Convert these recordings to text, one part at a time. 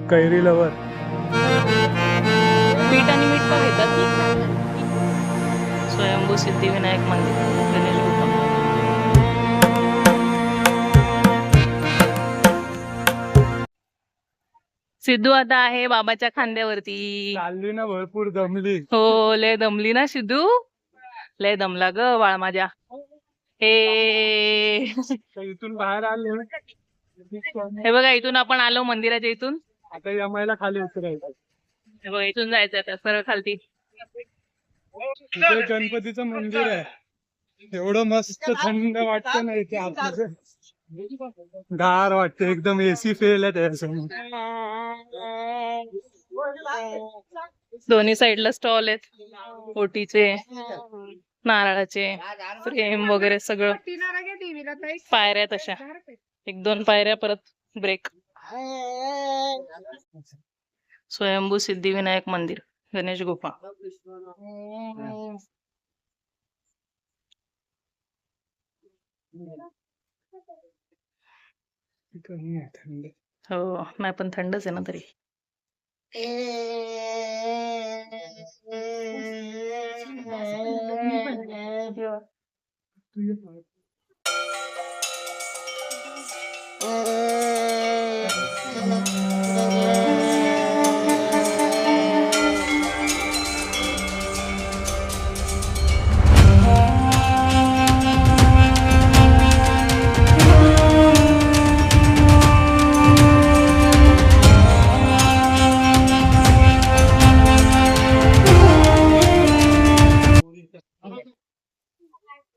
कैरी लवर. पीठ आणि मीठ का घेतात? स्वयंभू सिद्धिविनायक मंदिर, गणेश गुफा. सिद्धू आता आहे बाबाच्या खांद्यावरती. चालली ना, भरपूर दमली. हो, लय दमली ना सिद्धू, लय दमला ग बाळ माझ्या. हे इथून बाहेर आलो. हे बघा, इथून आपण आलो मंदिराच्या इथून. आता यमायला खाली उतरायचं. हे बघा, इथून जायचं आता सरळ खालती. इथे गणपतीचं मंदिर आहे. एवढं मस्त थंड वाटतं ना इथे. आपल्याला गार वाटतं एकदम. एसी फेल आहे त्याच्यासमोर. दोन्ही साईडला स्टॉल आहेत, ओटीचे, नारळाचे, फ्रेम वगैरे सगळं. पायऱ्या तशा, 1-2 पायऱ्या, परत ब्रेक. स्वयंभू सिद्धिविनायक मंदिर, गणेश गुफा. थंड. हो, नाही पण थंडच आहे ना तरी.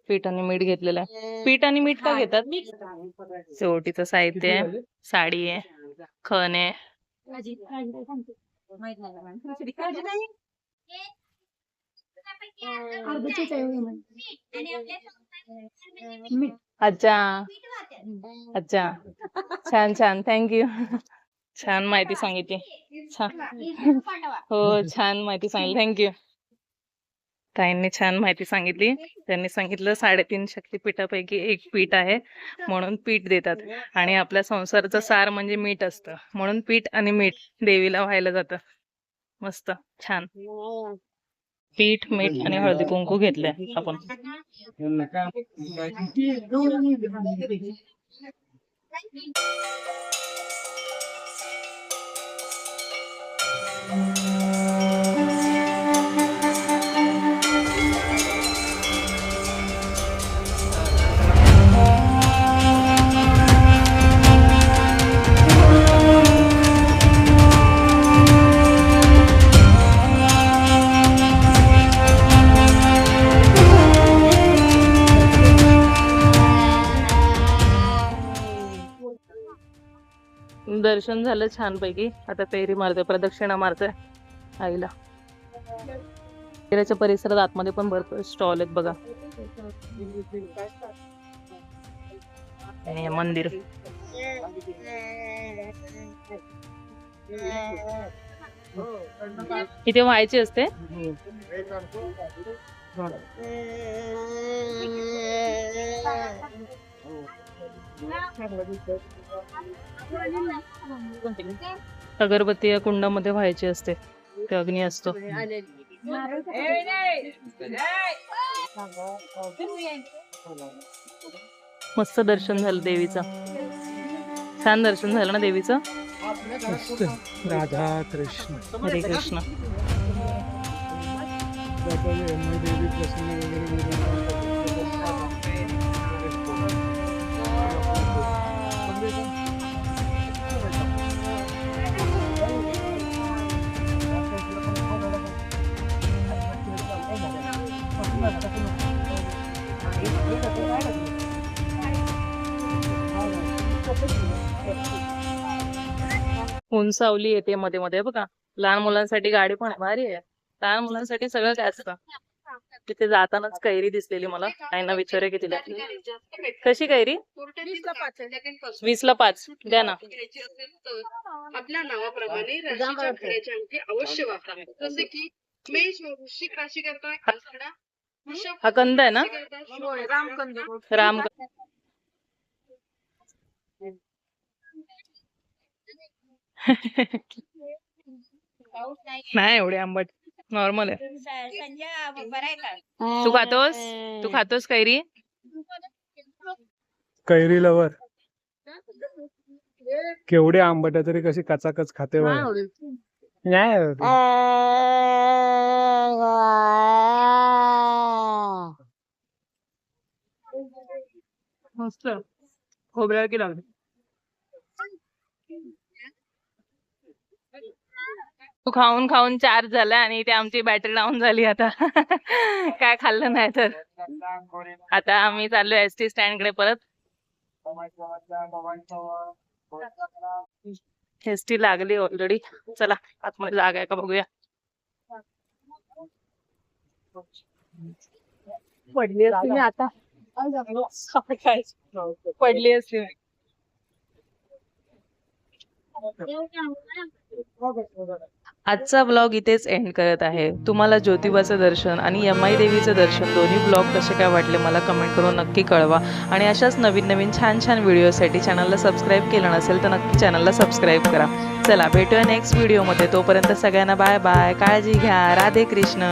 पीठ आणि मीठ घेतलेलं आहे. पीठ आणि मीठ का घेतात? शेवटीचं साहित्य आहे, साडी आहे, खण आहे. अच्छा अच्छा, छान छान, थँक्यू. छान माहिती सांगितली. छान, हो छान माहिती सांगितली, थँक्यू. ताईंनी छान माहिती सांगितली. त्यांनी सांगितलं 3.5 शक्तिपीठापैकी एक पीठ आहे, म्हणून पीठ देतात. आणि आपल्या संसाराचं सार म्हणजे मीठ असतं, म्हणून पीठ आणि मीठ देवीला व्हायला जातं. मस्त, छान. पीठ, मीठ आणि हळदी कुंकू घेतलंय आपण. दर्शन झालं छानपैकी. आता फेरी मारतोय, प्रदक्षिणा मारतोय आईला. मंदिराच्या परिसरात आतमध्ये पण भरपूर स्टॉल आहेत बघा. हे मंदिर. इथे व्हायची असते. अगरबत्ती या कुंडामध्ये व्हायची असते, ते अग्नी असतो. मस्त दर्शन झालं देवीचं. छान दर्शन झालं ना देवीचं. राधा कृष्ण, हरे कृष्ण. देवी प्रसन्न वगैरे. ऊन सावली येते मध्ये मध्ये बघा. लहान मुलांसाठी गाडी पण आहे, भारी आहे. लहान मुलांसाठी सगळं काय असतं. तिथे जातानाच कैरी दिसलेली मला. आईना विचारूया की तिला कशी कैरी. 20ला 5 द्या ना. आपल्या नावाप्रमाणे राशीच्या घड्याची अंकी अवश्य वापरा. जसे की मेष व वृश्चिक राशी करता आषाढा, वृषभ हा कंद आहे ना, रामकंद. राम. नाही एवढे आंबट, नॉर्मल आहे. तू खातोस कैरी? कैरी लवर केवढे आंबट आहे तरी कशी कचाकच खाते बघ. नाही आवडत. मस्त खोबऱ्या की लागले. तू खाऊन खाऊन चार्ज झाला आणि इथे आमची बॅटरी डाऊन झाली आता. काय खाल्लं नाही तर. आता आम्ही चाललोय एसटी स्टँड कडे परत. एसटी लागली ऑलरेडी. चला आतमध्ये जागा आहे का बघूया. पडली असती मी आता. पडली असती. आजचा ब्लॉग इथेच एंड करत आहे. तुम्हाला ज्योतिबाचं दर्शन आणि यमाई देवीचं दर्शन दोन्ही ब्लॉग कसे काय वाटले मला कमेंट करून नक्की कळवा. आणि अशाच नवीन नवीन छान छान व्हिडिओसाठी चॅनलला सबस्क्राईब केलं नसेल तर नक्की चॅनलला सबस्क्राईब करा. चला भेटूया नेक्स्ट व्हिडिओमध्ये. तोपर्यंत सगळ्यांना बाय बाय. काळजी घ्या. राधे कृष्ण.